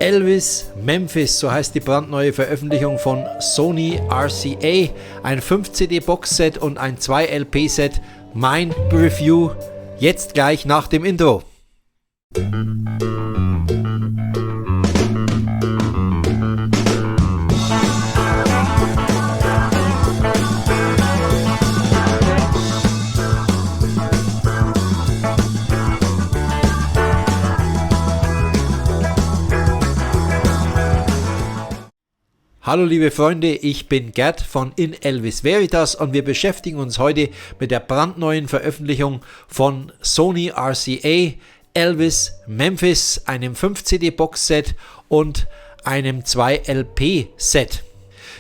Elvis Memphis, so heißt die brandneue Veröffentlichung von Sony RCA. Ein 5-CD-Boxset und ein 2-LP-Set. Mein Review jetzt gleich nach dem Intro. Hallo liebe Freunde, ich bin Gerd von In Elvis Veritas und wir beschäftigen uns heute mit der brandneuen Veröffentlichung von Sony RCA, Elvis Memphis, einem 5-CD-Boxset und einem 2-LP-Set.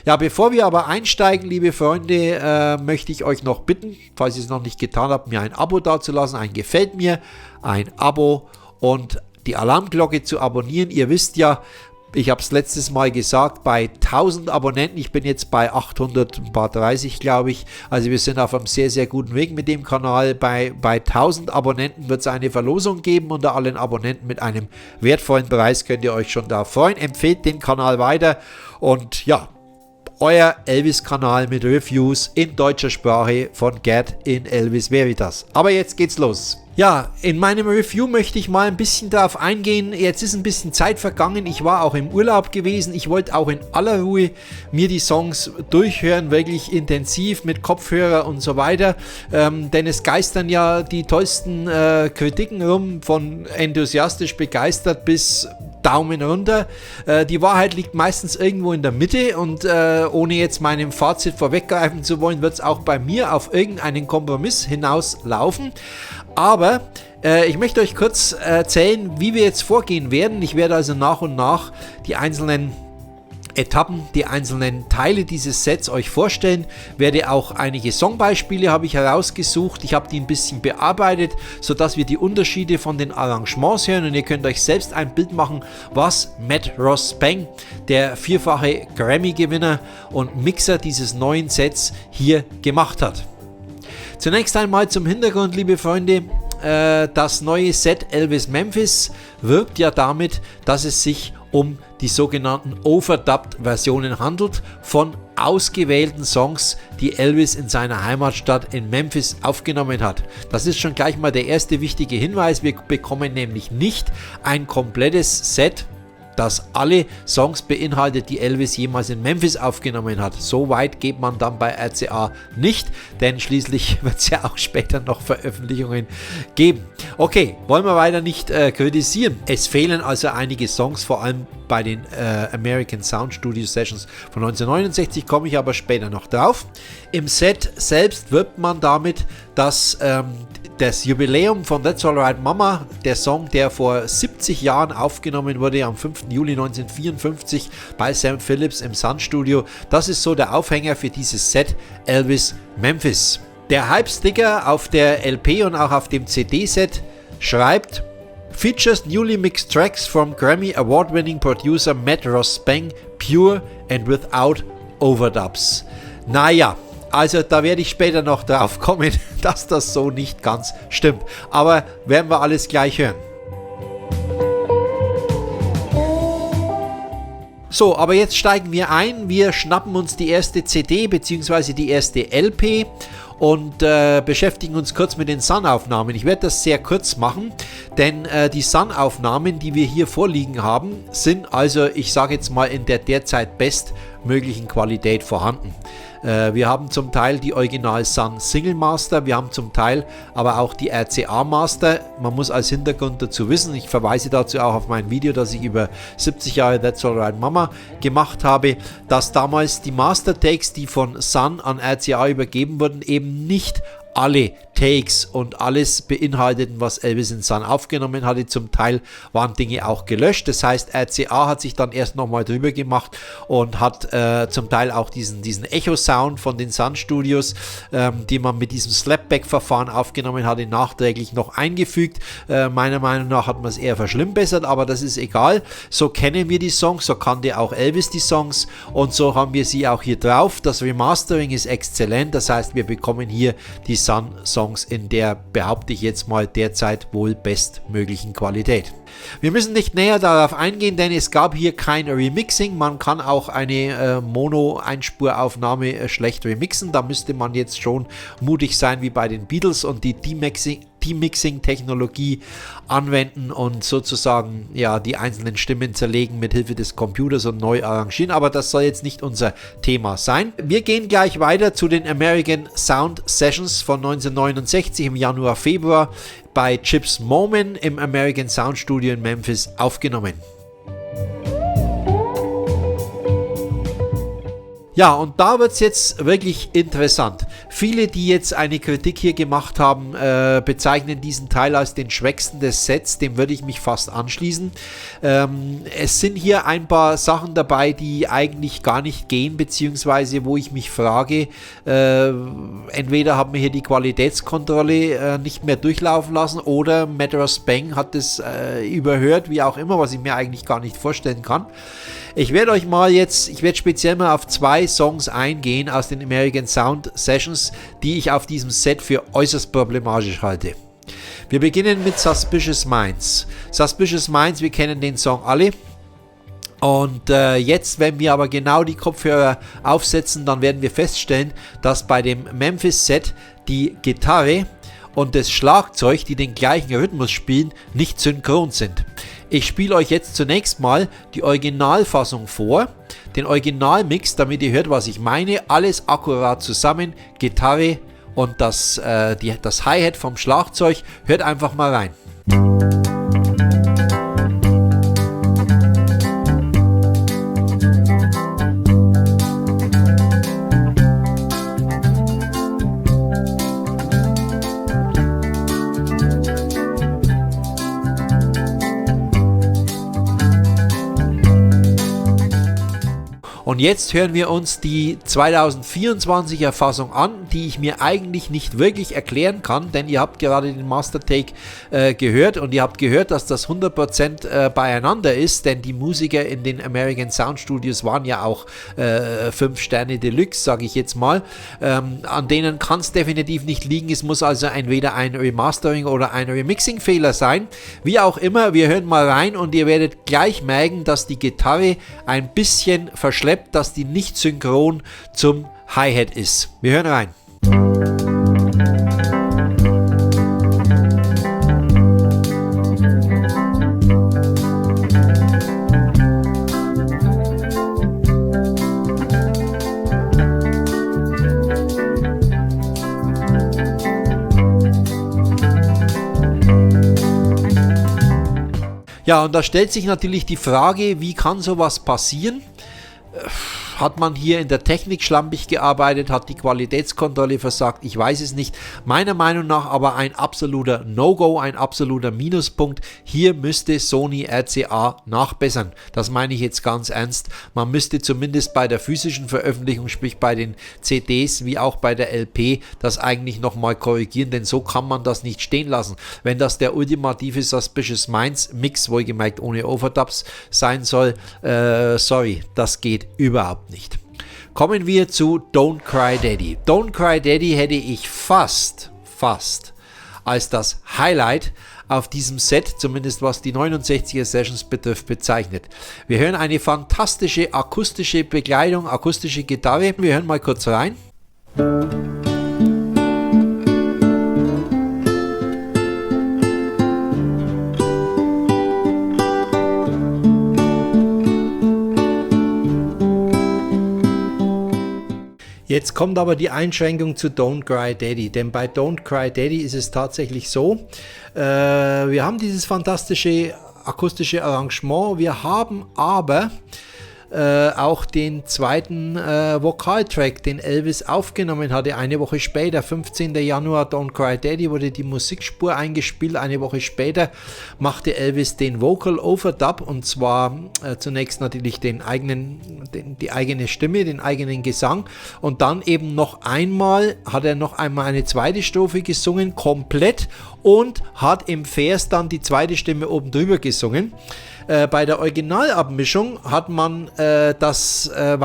Ja, bevor wir aber einsteigen, liebe Freunde, möchte ich euch noch bitten, falls ihr es noch nicht getan habt, mir ein Abo dazulassen, ein Gefällt mir, ein Abo und die Alarmglocke zu abonnieren. Ihr wisst ja, ich habe es letztes Mal gesagt, bei 1000 Abonnenten, ich bin jetzt bei 830, glaube ich, also wir sind auf einem sehr, sehr guten Weg mit dem Kanal. Bei 1000 Abonnenten wird es eine Verlosung geben unter allen Abonnenten mit einem wertvollen Preis, könnt ihr euch schon da freuen. Empfehlt den Kanal weiter und ja, euer Elvis-Kanal mit Reviews in deutscher Sprache von Gerd in Elvis Veritas. Aber jetzt geht's los. Ja, in meinem Review möchte ich mal ein bisschen darauf eingehen. Jetzt ist ein bisschen Zeit vergangen. Ich war auch im Urlaub gewesen. Ich wollte auch in aller Ruhe mir die Songs durchhören, wirklich intensiv mit Kopfhörer und so weiter. Denn es geistern ja die tollsten Kritiken rum, von enthusiastisch begeistert bis Daumen runter. Die Wahrheit liegt meistens irgendwo in der Mitte und ohne jetzt meinem Fazit vorweggreifen zu wollen, wird es auch bei mir auf irgendeinen Kompromiss hinauslaufen. Aber ich möchte euch kurz erzählen, wie wir jetzt vorgehen werden. Ich werde also nach und nach die einzelnen Etappen, die einzelnen Teile dieses Sets euch vorstellen, werde auch einige Songbeispiele habe ich herausgesucht, ich habe die ein bisschen bearbeitet, sodass wir die Unterschiede von den Arrangements hören und ihr könnt euch selbst ein Bild machen, was Matt Ross Spang, der 4-fache Grammy-Gewinner und Mixer dieses neuen Sets, hier gemacht hat. Zunächst einmal zum Hintergrund, liebe Freunde. Das neue Set Elvis Memphis wirbt ja damit, dass es sich um die sogenannten Overdubbed-Versionen handelt von ausgewählten Songs, die Elvis in seiner Heimatstadt in Memphis aufgenommen hat. Das ist schon gleich mal der erste wichtige Hinweis. Wir bekommen nämlich nicht ein komplettes Set, das alle Songs beinhaltet, die Elvis jemals in Memphis aufgenommen hat. So weit geht man dann bei RCA nicht, denn schließlich wird es ja auch später noch Veröffentlichungen geben. Okay, wollen wir weiter nicht kritisieren. Es fehlen also einige Songs, vor allem bei den American Sound Studio Sessions von 1969, komme ich aber später noch drauf. Im Set selbst wirbt man damit, dass das Jubiläum von That's Alright Mama, der Song, der vor 70 Jahren aufgenommen wurde, am 5. Juli 1954 bei Sam Phillips im Sun Studio, das ist so der Aufhänger für dieses Set Elvis Memphis. Der Hype-Sticker auf der LP und auch auf dem CD-Set schreibt: Features newly mixed tracks from Grammy Award-winning producer Matt Ross Spang, pure and without overdubs. Naja, also da werde ich später noch drauf kommen, dass das so nicht ganz stimmt. Aber werden wir alles gleich hören. So, aber jetzt steigen wir ein. Wir schnappen uns die erste CD bzw. die erste LP und beschäftigen uns kurz mit den Sun-Aufnahmen. Ich werde das sehr kurz machen, denn die Sun-Aufnahmen, die wir hier vorliegen haben, sind also, ich sage jetzt mal, in der derzeit bestmöglichen Qualität vorhanden. Wir haben zum Teil die Original Sun Single Master, wir haben zum Teil aber auch die RCA Master. Man muss als Hintergrund dazu wissen, ich verweise dazu auch auf mein Video, das ich über 70 Jahre That's Alright Mama gemacht habe, dass damals die Master Takes, die von Sun an RCA übergeben wurden, eben nicht alle Takes und alles beinhalteten, was Elvis in Sun aufgenommen hatte. Zum Teil waren Dinge auch gelöscht. Das heißt, RCA hat sich dann erst nochmal drüber gemacht und hat zum Teil auch diesen Echo-Sound von den Sun Studios, die man mit diesem Slapback-Verfahren aufgenommen hatte, nachträglich noch eingefügt. Meiner Meinung nach hat man es eher verschlimmbessert, aber das ist egal. So kennen wir die Songs, so kannte auch Elvis die Songs und so haben wir sie auch hier drauf. Das Remastering ist exzellent, das heißt, wir bekommen hier die Sun-Songs in der, behaupte ich jetzt mal, derzeit wohl bestmöglichen Qualität. Wir müssen nicht näher darauf eingehen, denn es gab hier kein Remixing. Man kann auch eine Mono-Einspuraufnahme schlecht remixen. Da müsste man jetzt schon mutig sein wie bei den Beatles und die Demixing-Technologie anwenden und sozusagen ja die einzelnen Stimmen zerlegen mit Hilfe des Computers und neu arrangieren, aber das soll jetzt nicht unser Thema sein. Wir gehen gleich weiter zu den American Sound Sessions von 1969 im Januar, Februar bei Chips Moman im American Sound Studio in Memphis aufgenommen. Ja, und da wird es jetzt wirklich interessant. Viele, die jetzt eine Kritik hier gemacht haben, bezeichnen diesen Teil als den schwächsten des Sets. Dem würde ich mich fast anschließen. Es sind hier ein paar Sachen dabei, die eigentlich gar nicht gehen, beziehungsweise wo ich mich frage, entweder haben wir hier die Qualitätskontrolle nicht mehr durchlaufen lassen oder Madras Bang hat es überhört, wie auch immer, was ich mir eigentlich gar nicht vorstellen kann. Ich werde speziell mal auf 2 Songs eingehen aus den American Sound Sessions, die ich auf diesem Set für äußerst problematisch halte. Wir beginnen mit Suspicious Minds. Suspicious Minds, wir kennen den Song alle. Und jetzt, wenn wir aber genau die Kopfhörer aufsetzen, dann werden wir feststellen, dass bei dem Memphis-Set die Gitarre und das Schlagzeug, die den gleichen Rhythmus spielen, nicht synchron sind. Ich spiele euch jetzt zunächst mal die Originalfassung vor, den Originalmix, damit ihr hört, was ich meine. Alles akkurat zusammen, Gitarre und das Hi-Hat vom Schlagzeug. Hört einfach mal rein. Und jetzt hören wir uns die 2024er Fassung an, die ich mir eigentlich nicht wirklich erklären kann, denn ihr habt gerade den Master Take gehört und ihr habt gehört, dass das 100% beieinander ist, denn die Musiker in den American Sound Studios waren ja auch 5 Sterne Deluxe, sage ich jetzt mal. An denen kann es definitiv nicht liegen. Es muss also entweder ein Remastering oder ein Remixing-Fehler sein. Wie auch immer, wir hören mal rein und ihr werdet gleich merken, dass die Gitarre ein bisschen verschleppt, dass die nicht synchron zum Hi-Hat ist. Wir hören rein. Ja, und da stellt sich natürlich die Frage, wie kann sowas passieren? Hat man hier in der Technik schlampig gearbeitet? Hat die Qualitätskontrolle versagt? Ich weiß es nicht. Meiner Meinung nach aber ein absoluter No-Go, ein absoluter Minuspunkt. Hier müsste Sony RCA nachbessern. Das meine ich jetzt ganz ernst. Man müsste zumindest bei der physischen Veröffentlichung, sprich bei den CDs wie auch bei der LP, das eigentlich nochmal korrigieren, denn so kann man das nicht stehen lassen. Wenn das der ultimative Suspicious Minds Mix, wohlgemerkt ohne Overdubs, sein soll, sorry, das geht überhaupt nicht. Kommen wir zu Don't Cry Daddy. Don't Cry Daddy hätte ich fast als das Highlight auf diesem Set, zumindest was die 69er Sessions betrifft, bezeichnet. Wir hören eine fantastische akustische Begleitung, akustische Gitarre. Wir hören mal kurz rein. Jetzt kommt aber die Einschränkung zu Don't Cry Daddy, denn bei Don't Cry Daddy ist es tatsächlich so, wir haben dieses fantastische akustische Arrangement, wir haben aber auch den zweiten Vokaltrack, den Elvis aufgenommen hatte, eine Woche später, 15. Januar, Don't Cry Daddy, wurde die Musikspur eingespielt. Eine Woche später machte Elvis den Vocal Overdub und zwar zunächst natürlich die eigene Stimme, den eigenen Gesang und dann eben hat er noch einmal eine zweite Strophe gesungen, komplett und hat im Vers dann die zweite Stimme oben drüber gesungen. Bei der Originalabmischung hat man weil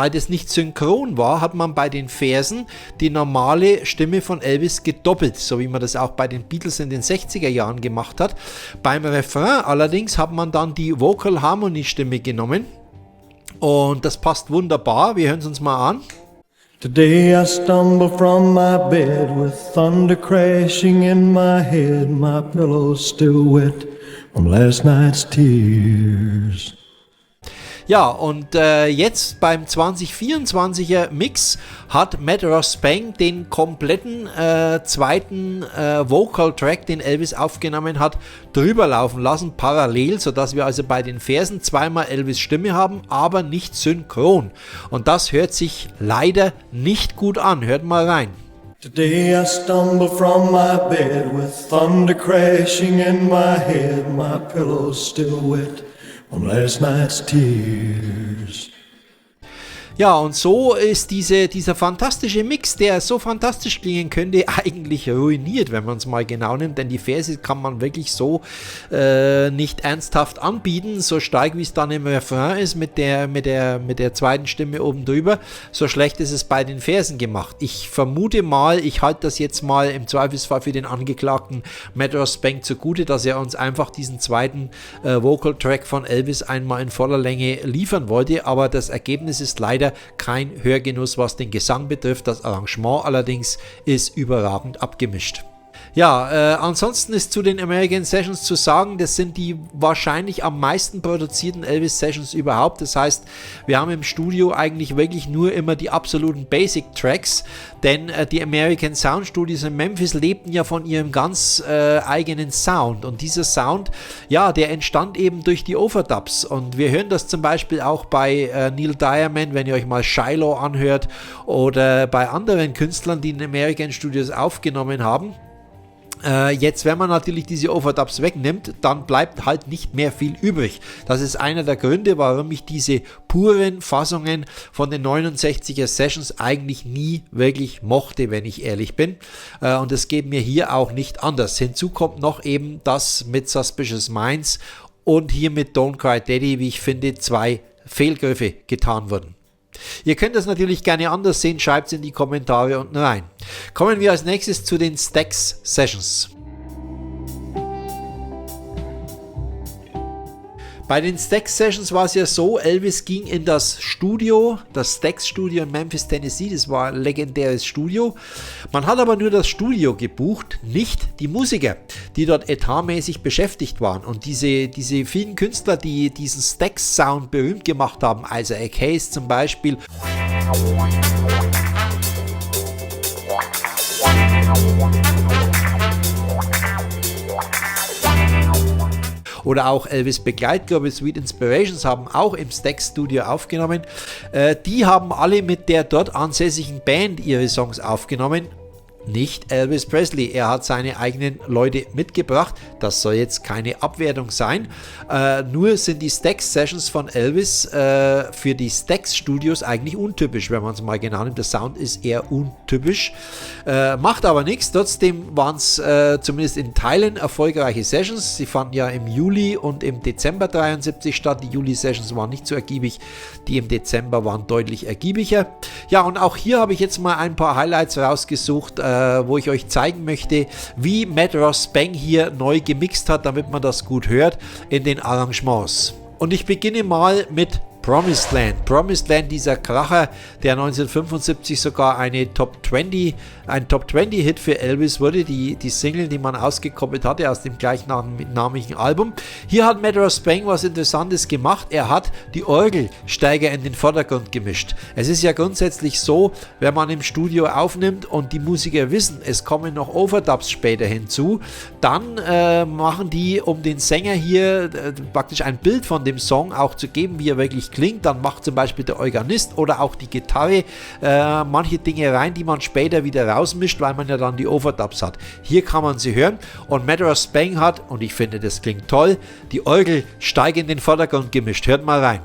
das nicht synchron war, hat man bei den Versen die normale Stimme von Elvis gedoppelt, so wie man das auch bei den Beatles in den 60er Jahren gemacht hat. Beim Refrain allerdings hat man dann die Vocal Harmony Stimme genommen und das passt wunderbar. Wir hören es uns mal an. Today I stumble from my bed with thunder crashing in my head, my pillow's still wet from last night's tears. Ja, und jetzt beim 2024er Mix hat Matt Ross Spang den kompletten zweiten Vocal-Track, den Elvis aufgenommen hat, drüber laufen lassen, parallel, sodass wir also bei den Versen zweimal Elvis Stimme haben, aber nicht synchron. Und das hört sich leider nicht gut an. Hört mal rein. Today I stumble from my bed with thunder crashing in my head, my pillow's still wet from last night's tears. Ja, und so ist dieser fantastische Mix, der so fantastisch klingen könnte, eigentlich ruiniert, wenn man es mal genau nimmt, denn die Verse kann man wirklich so nicht ernsthaft anbieten, so stark wie es dann im Refrain ist mit der zweiten Stimme oben drüber, so schlecht ist es bei den Versen gemacht. Ich vermute mal, ich halte das jetzt mal im Zweifelsfall für den Angeklagten Matt Ross Spang zugute, dass er uns einfach diesen zweiten Vocal-Track von Elvis einmal in voller Länge liefern wollte, aber das Ergebnis ist leider kein Hörgenuss, was den Gesang betrifft. Das Arrangement allerdings ist überragend abgemischt. Ja, ansonsten ist zu den American Sessions zu sagen, das sind die wahrscheinlich am meisten produzierten Elvis Sessions überhaupt. Das heißt, wir haben im Studio eigentlich wirklich nur immer die absoluten Basic Tracks, denn die American Sound Studios in Memphis lebten ja von ihrem ganz eigenen Sound und dieser Sound, ja, der entstand eben durch die Overdubs und wir hören das zum Beispiel auch bei Neil Diamond, wenn ihr euch mal Shiloh anhört oder bei anderen Künstlern, die in American Studios aufgenommen haben. Jetzt, wenn man natürlich diese Overdubs wegnimmt, dann bleibt halt nicht mehr viel übrig. Das ist einer der Gründe, warum ich diese puren Fassungen von den 69er Sessions eigentlich nie wirklich mochte, wenn ich ehrlich bin. Und es geht mir hier auch nicht anders. Hinzu kommt noch eben das mit Suspicious Minds und hier mit Don't Cry Daddy, wie ich finde, 2 Fehlgriffe getan wurden. Ihr könnt das natürlich gerne anders sehen, schreibt es in die Kommentare unten rein. Kommen wir als nächstes zu den Stax Sessions. Bei den Stax Sessions war es ja so, Elvis ging in das Studio, das Stax Studio in Memphis, Tennessee, das war ein legendäres Studio. Man hat aber nur das Studio gebucht, nicht die Musiker, die dort etatmäßig beschäftigt waren. Und diese vielen Künstler, die diesen Stax Sound berühmt gemacht haben, Isaac Hayes zum Beispiel, oder auch Elvis Begleitgruppe Sweet Inspirations haben auch im Stax Studio aufgenommen. Die haben alle mit der dort ansässigen Band ihre Songs aufgenommen. Nicht Elvis Presley, er hat seine eigenen Leute mitgebracht, das soll jetzt keine Abwertung sein, nur sind die Stax Sessions von Elvis für die Stax Studios eigentlich untypisch, wenn man es mal genau nimmt, der Sound ist eher untypisch, macht aber nichts, trotzdem waren es zumindest in Teilen erfolgreiche Sessions, sie fanden ja im Juli und im Dezember 73 statt, die Juli Sessions waren nicht so ergiebig, die im Dezember waren deutlich ergiebiger. Ja, und auch hier habe ich jetzt mal ein paar Highlights rausgesucht, wo ich euch zeigen möchte, wie Matt Ross Spang hier neu gemixt hat, damit man das gut hört in den Arrangements. Und ich beginne mal mit Promised Land. Promised Land, dieser Kracher, der 1975 sogar ein Top 20 Hit für Elvis wurde, die Single, die man ausgekoppelt hatte aus dem gleichnamigen Album. Hier hat Matt Ross Spang was Interessantes gemacht. Er hat die Orgelsteiger in den Vordergrund gemischt. Es ist ja grundsätzlich so, wenn man im Studio aufnimmt und die Musiker wissen, es kommen noch Overdubs später hinzu, dann machen die, um den Sänger hier praktisch ein Bild von dem Song auch zu geben, wie er wirklich klingt, dann macht zum Beispiel der Organist oder auch die Gitarre manche Dinge rein, die man später wieder rausmischt, weil man ja dann die Overdubs hat. Hier kann man sie hören und Matt Ross Spang hat, und ich finde das klingt toll, die Orgelsteiger in den Vordergrund gemischt. Hört mal rein.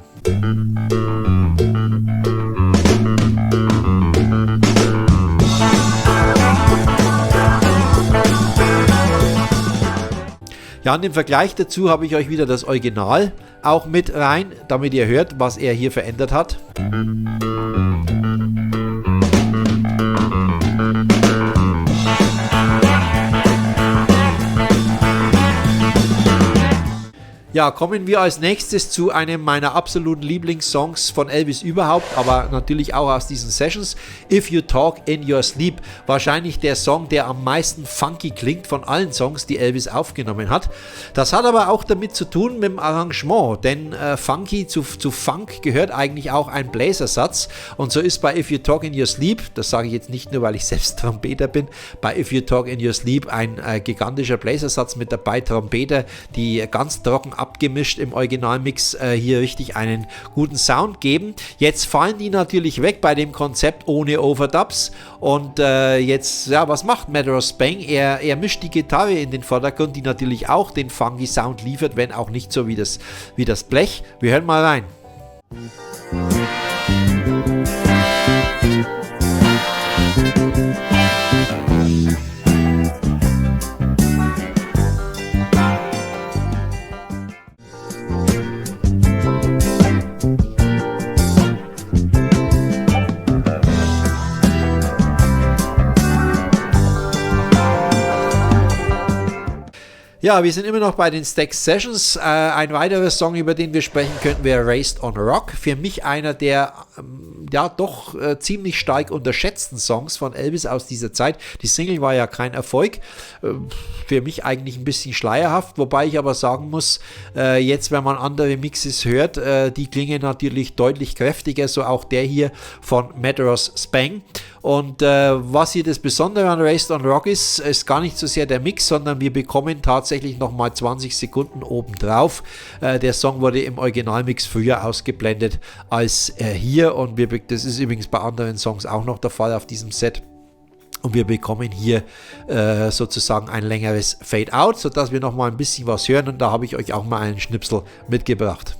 Ja, und im Vergleich dazu habe ich euch wieder das Original auch mit rein, damit ihr hört, was er hier verändert hat. Ja, kommen wir als nächstes zu einem meiner absoluten Lieblingssongs von Elvis überhaupt, aber natürlich auch aus diesen Sessions, If You Talk in Your Sleep. Wahrscheinlich der Song, der am meisten funky klingt von allen Songs, die Elvis aufgenommen hat. Das hat aber auch damit zu tun mit dem Arrangement, denn funky zu Funk gehört eigentlich auch ein Bläsersatz, und so ist bei If You Talk in Your Sleep, das sage ich jetzt nicht nur, weil ich selbst Trompeter bin, bei If You Talk in Your Sleep ein gigantischer Bläsersatz mit dabei, Trompeter, die ganz trocken abgemischt im Originalmix hier richtig einen guten Sound geben. Jetzt fallen die natürlich weg bei dem Konzept ohne Overdubs, und jetzt, ja, was macht Meteor Spang? Er mischt die Gitarre in den Vordergrund, die natürlich auch den funky Sound liefert, wenn auch nicht so wie das Blech. Wir hören mal rein. Ja, wir sind immer noch bei den Stax Sessions. Ein weiterer Song, über den wir sprechen könnten, wäre Raised on Rock. Für mich einer der ja doch ziemlich stark unterschätzten Songs von Elvis aus dieser Zeit. Die Single war ja kein Erfolg. Für mich eigentlich ein bisschen schleierhaft, wobei ich aber sagen muss, jetzt, wenn man andere Mixes hört, die klingen natürlich deutlich kräftiger, so auch der hier von Meteor's Spang. Und was hier das Besondere an Raised on Rock ist gar nicht so sehr der Mix, sondern wir bekommen tatsächlich nochmal 20 Sekunden obendrauf. Der Song wurde im Originalmix früher ausgeblendet als hier, und das ist übrigens bei anderen Songs auch noch der Fall auf diesem Set. Und wir bekommen hier sozusagen ein längeres Fade-Out, sodass wir nochmal ein bisschen was hören, und da habe ich euch auch mal einen Schnipsel mitgebracht.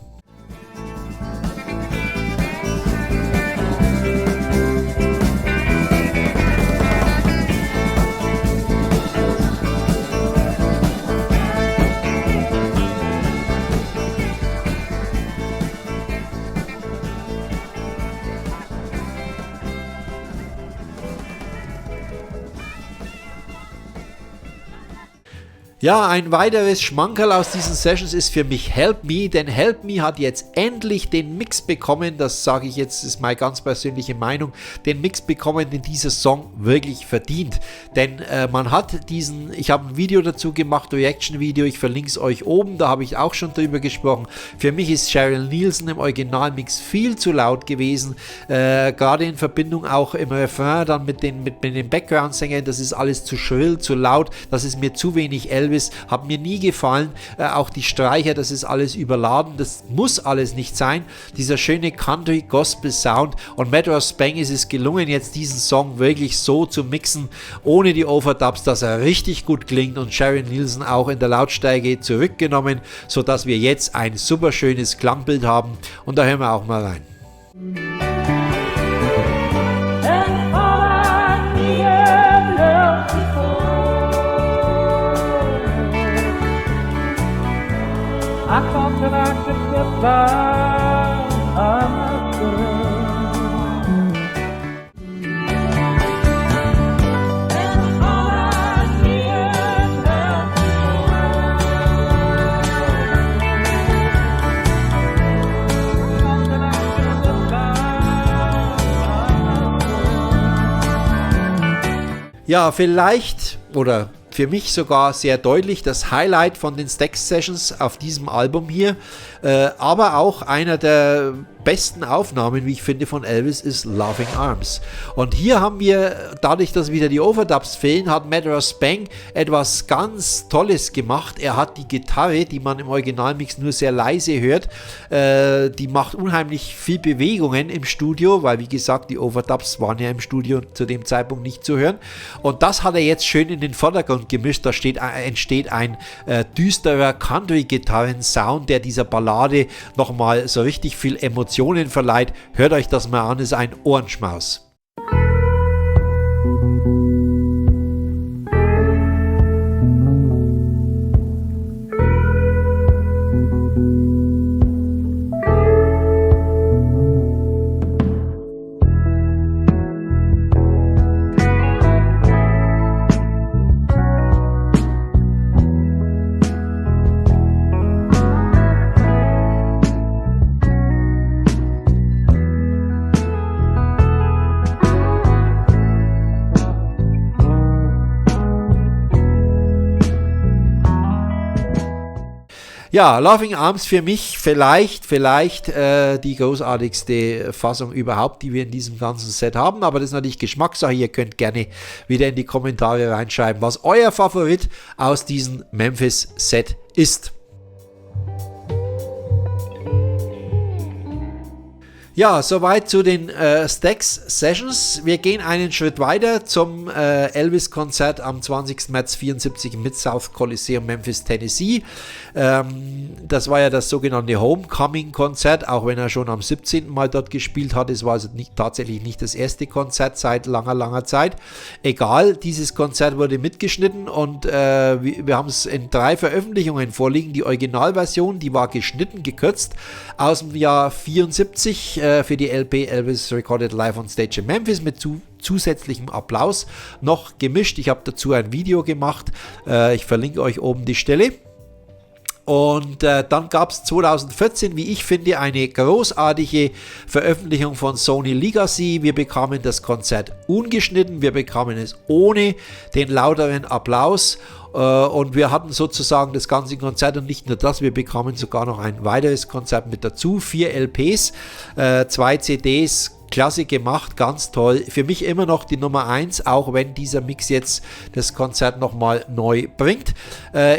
Ja, ein weiteres Schmankerl aus diesen Sessions ist für mich Help Me, denn Help Me hat jetzt endlich den Mix bekommen, das sage ich jetzt, ist meine ganz persönliche Meinung, den Mix bekommen, den dieser Song wirklich verdient. Denn man hat ich habe ein Video dazu gemacht, Reaction-Video, ich verlinke es euch oben, da habe ich auch schon drüber gesprochen. Für mich ist Cheryl Nielsen im Originalmix viel zu laut gewesen, gerade in Verbindung auch im Refrain dann mit den Background-Sängern, das ist alles zu schrill, zu laut, das ist mir zu wenig Elvis. Hat mir nie gefallen, auch die Streicher, das ist alles überladen, das muss alles nicht sein, dieser schöne Country-Gospel-Sound, und Meteor Spang ist es gelungen, jetzt diesen Song wirklich so zu mixen, ohne die Overdubs, dass er richtig gut klingt, und Cheryl Nielsen auch in der Lautstärke zurückgenommen, sodass wir jetzt ein super schönes Klangbild haben, und da hören wir auch mal rein. I thought that I could get by myself. And all I needed help thought that I could get by. Ja, vielleicht, oder für mich sogar sehr deutlich das Highlight von den Stax Sessions auf diesem Album hier, aber auch einer der besten Aufnahmen, wie ich finde, von Elvis ist Loving Arms. Und hier haben wir, dadurch, dass wieder die Overdubs fehlen, hat Meteor Spang etwas ganz Tolles gemacht. Er hat die Gitarre, die man im Originalmix nur sehr leise hört, die macht unheimlich viel Bewegungen im Studio, weil wie gesagt, die Overdubs waren ja im Studio zu dem Zeitpunkt nicht zu hören. Und das hat er jetzt schön in den Vordergrund gemischt. Da entsteht ein düsterer Country-Gitarren-Sound, der dieser Ballade nochmal so richtig viel Emotionen verleiht. Hört euch das mal an, ist ein Ohrenschmaus. Ja, Loving Arms für mich vielleicht die großartigste Fassung überhaupt, die wir in diesem ganzen Set haben, aber das ist natürlich Geschmackssache. Ihr könnt gerne wieder in die Kommentare reinschreiben, was euer Favorit aus diesem Memphis-Set ist. Ja, soweit zu den Stax Sessions. Wir gehen einen Schritt weiter zum Elvis-Konzert am 20. März 1974 im Mid-South Coliseum Memphis, Tennessee. Das war ja das sogenannte Homecoming-Konzert, auch wenn er schon am 17. Mal dort gespielt hat. Es war also tatsächlich nicht das erste Konzert seit langer Zeit. Egal, dieses Konzert wurde mitgeschnitten und wir haben es in 3 Veröffentlichungen vorliegen. Die Originalversion, die war geschnitten, gekürzt, aus dem Jahr 74 für die LP Elvis Recorded Live on Stage in Memphis mit zusätzlichem Applaus noch gemischt. Ich habe dazu ein Video gemacht. Ich verlinke euch oben die Stelle. Und dann gab es 2014, wie ich finde, eine großartige Veröffentlichung von Sony Legacy. Wir bekamen das Konzert ungeschnitten, wir bekamen es ohne den lauteren Applaus. Und wir hatten sozusagen das ganze Konzert und nicht nur das, wir bekamen sogar noch ein weiteres Konzert mit dazu. 4 LPs, 2 CDs, klasse gemacht, ganz toll. Für mich immer noch die Nummer 1, auch wenn dieser Mix jetzt das Konzert nochmal neu bringt.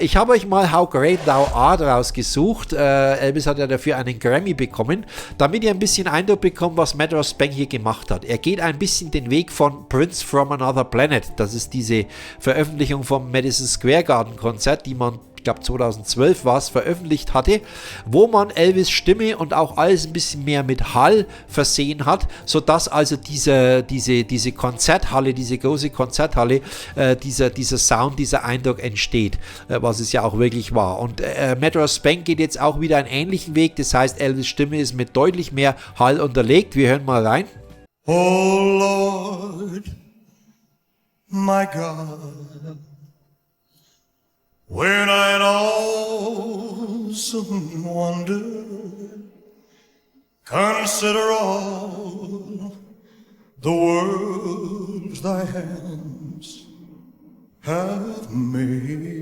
Ich habe euch mal How Great Thou Art rausgesucht. Elvis hat ja dafür einen Grammy bekommen, damit ihr ein bisschen Eindruck bekommt, was Matt Ross Bank hier gemacht hat. Er geht ein bisschen den Weg von Prince from Another Planet. Das ist diese Veröffentlichung vom Madison Square Garden Konzert, die man, ich glaube 2012 war es, veröffentlicht hatte, wo man Elvis Stimme und auch alles ein bisschen mehr mit Hall versehen hat, sodass also diese Konzerthalle, diese große Konzerthalle, dieser Sound, dieser Eindruck entsteht, was es ja auch wirklich war. Und Matt Ross Bank geht jetzt auch wieder einen ähnlichen Weg, das heißt Elvis Stimme ist mit deutlich mehr Hall unterlegt. Wir hören mal rein. Oh Lord, my God, when I awesome wonder consider all the worlds thy hands have made.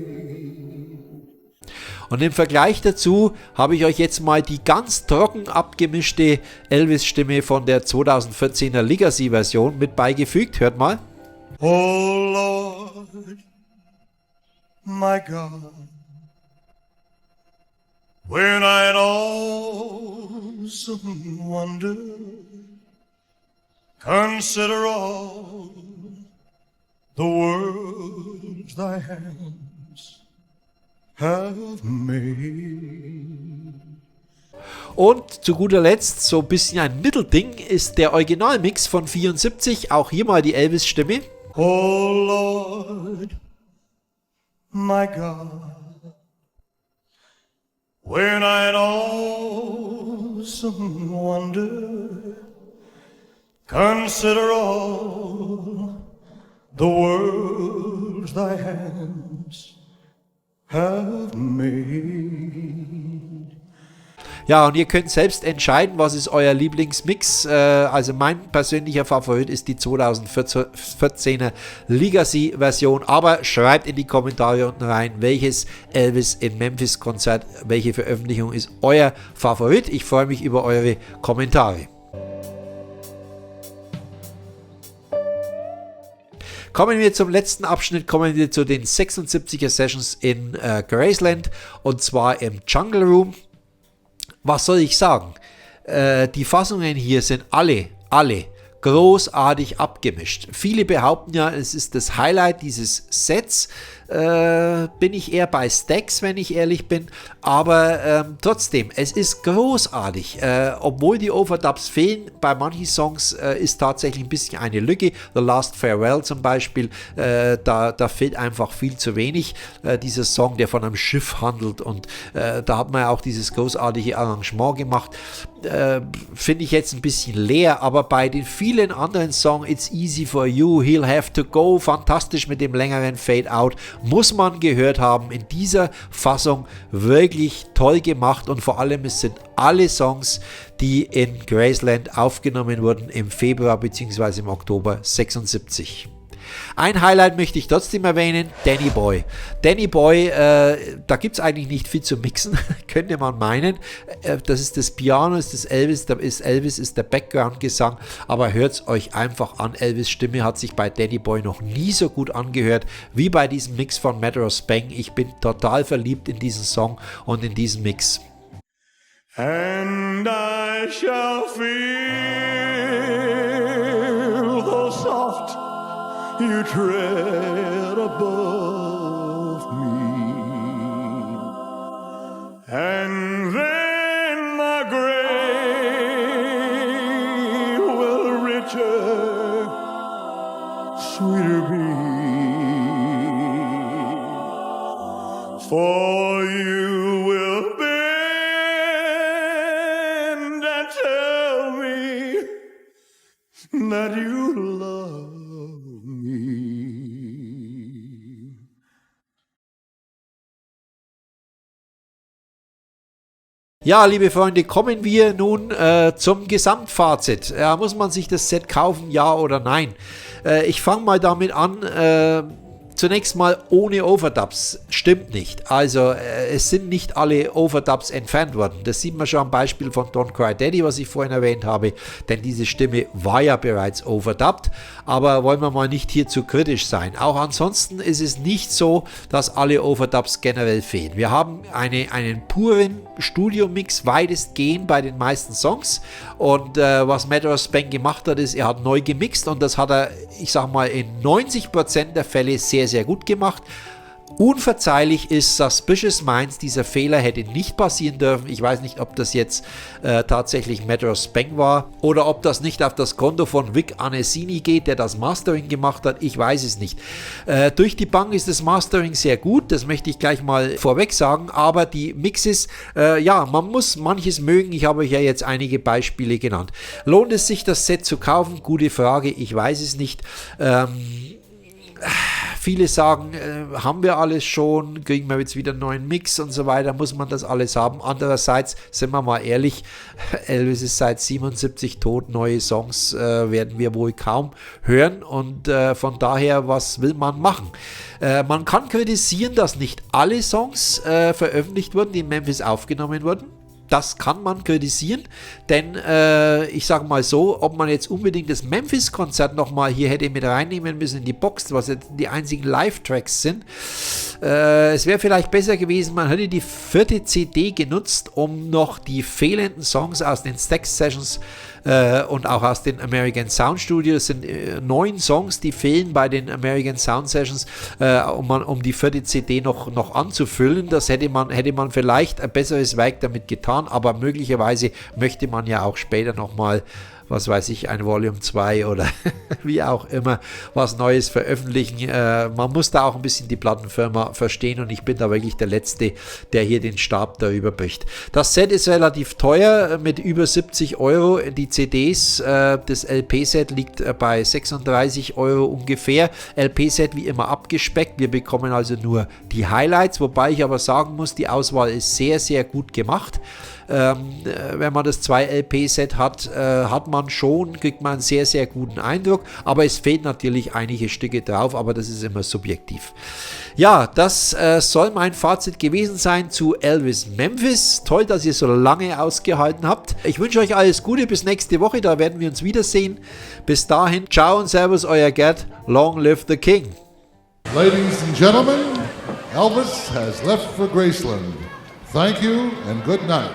Und im Vergleich dazu habe ich euch jetzt mal die ganz trocken abgemischte Elvis-Stimme von der 2014er Legacy-Version mit beigefügt. Hört mal. Oh Lord, my God, when I awesome wonder consider all the worlds thy hands have made. Und zu guter Letzt, so ein bisschen ein Mittelding, ist der Originalmix von 74, auch hier mal die Elvis-Stimme. Oh Lord, my God, when I awesome wonder consider all the worlds thy hands have made. Ja, und ihr könnt selbst entscheiden, was ist euer Lieblingsmix. Also mein persönlicher Favorit ist die 2014er Legacy-Version. Aber schreibt in die Kommentare unten rein, welches Elvis in Memphis Konzert, welche Veröffentlichung ist euer Favorit. Ich freue mich über eure Kommentare. Kommen wir zum letzten Abschnitt, kommen wir zu den 76er Sessions in Graceland und zwar im Jungle Room. Was soll ich sagen? Die Fassungen hier sind alle großartig abgemischt. Viele behaupten ja, es ist das Highlight dieses Sets. Bin ich eher bei Stax, wenn ich ehrlich bin. Aber trotzdem, es ist großartig. Obwohl die Overdubs fehlen, bei manchen Songs ist tatsächlich ein bisschen eine Lücke. The Last Farewell zum Beispiel, da fehlt einfach viel zu wenig. Dieser Song, der von einem Schiff handelt und da hat man ja auch dieses großartige Arrangement gemacht. Finde ich jetzt ein bisschen leer, aber bei den vielen anderen Songs, It's Easy For You, He'll Have To Go, fantastisch mit dem längeren Fade-Out, muss man gehört haben. In dieser Fassung wirklich toll gemacht und vor allem es sind alle Songs, die in Graceland aufgenommen wurden im Februar bzw. im Oktober 76. Ein Highlight möchte ich trotzdem erwähnen, Danny Boy. Danny Boy, da gibt es eigentlich nicht viel zu mixen, könnte man meinen. Das ist das Piano, ist das Elvis, ist der Background-Gesang, aber hört es euch einfach an. Elvis' Stimme hat sich bei Danny Boy noch nie so gut angehört wie bei diesem Mix von Matter of Spain. Ich bin total verliebt in diesen Song und in diesen Mix. And I shall feel the soft you tread above me, and then my grave will richer, sweeter be, for you will bend and tell me that you love me. Ja, liebe Freunde, kommen wir nun zum Gesamtfazit. Muss man sich das Set kaufen, ja oder nein? Ich fange mal damit an. Zunächst mal ohne Overdubs. Stimmt nicht. Also es sind nicht alle Overdubs entfernt worden. Das sieht man schon am Beispiel von Don't Cry Daddy, was ich vorhin erwähnt habe. Denn diese Stimme war ja bereits overdubbed. Aber wollen wir mal nicht hier zu kritisch sein. Auch ansonsten ist es nicht so, dass alle Overdubs generell fehlen. Wir haben einen puren Studio-Mix weitestgehend bei den meisten Songs. Und was Matter of Spain gemacht hat, ist, er hat neu gemixt. Und das hat er, ich sag mal, in 90% der Fälle sehr, sehr gut gemacht. Unverzeihlich ist Suspicious Minds, dieser Fehler hätte nicht passieren dürfen. Ich weiß nicht, ob das jetzt tatsächlich Matter of Spain war oder ob das nicht auf das Konto von Vic Anesini geht, der das Mastering gemacht hat. Ich weiß es nicht. Durch die Bank ist das Mastering sehr gut, das möchte ich gleich mal vorweg sagen, aber die Mixes, ja, man muss manches mögen. Ich habe euch ja jetzt einige Beispiele genannt. Lohnt es sich, das Set zu kaufen? Gute Frage, ich weiß es nicht. Viele sagen, haben wir alles schon, kriegen wir jetzt wieder einen neuen Mix und so weiter, muss man das alles haben. Andererseits, sind wir mal ehrlich, Elvis ist seit 77 tot, neue Songs werden wir wohl kaum hören und von daher, was will man machen? Man kann kritisieren, dass nicht alle Songs veröffentlicht wurden, die in Memphis aufgenommen wurden. Das kann man kritisieren, denn ich sage mal so, ob man jetzt unbedingt das Memphis-Konzert nochmal hier hätte mit reinnehmen müssen in die Box, was jetzt die einzigen Live-Tracks sind. Es wäre vielleicht besser gewesen, man hätte die 4. CD genutzt, um noch die fehlenden Songs aus den Stax-Sessions und auch aus den American Sound Studios, sind 9 Songs, die fehlen bei den American Sound Sessions, um die 4. CD noch anzufüllen. Das hätte man vielleicht ein besseres Werk damit getan, aber möglicherweise möchte man ja auch später nochmal, was weiß ich, ein Volume 2 oder wie auch immer, was Neues veröffentlichen. Man muss da auch ein bisschen die Plattenfirma verstehen und ich bin da wirklich der Letzte, der hier den Stab darüber bricht. Das Set ist relativ teuer mit über 70 Euro. Die CDs, das LP-Set liegt bei 36 Euro ungefähr. LP-Set wie immer abgespeckt. Wir bekommen also nur die Highlights, wobei ich aber sagen muss, die Auswahl ist sehr, sehr gut gemacht. Wenn man das 2 LP-Set hat, kriegt man einen sehr, sehr guten Eindruck, aber es fehlen natürlich einige Stücke drauf, aber das ist immer subjektiv. Ja, das soll mein Fazit gewesen sein zu Elvis Memphis. Toll, dass ihr so lange ausgehalten habt. Ich wünsche euch alles Gute, bis nächste Woche, da werden wir uns wiedersehen. Bis dahin, ciao und servus, euer Gerd, long live the King. Ladies and gentlemen, Elvis has left for Graceland. Thank you and good night.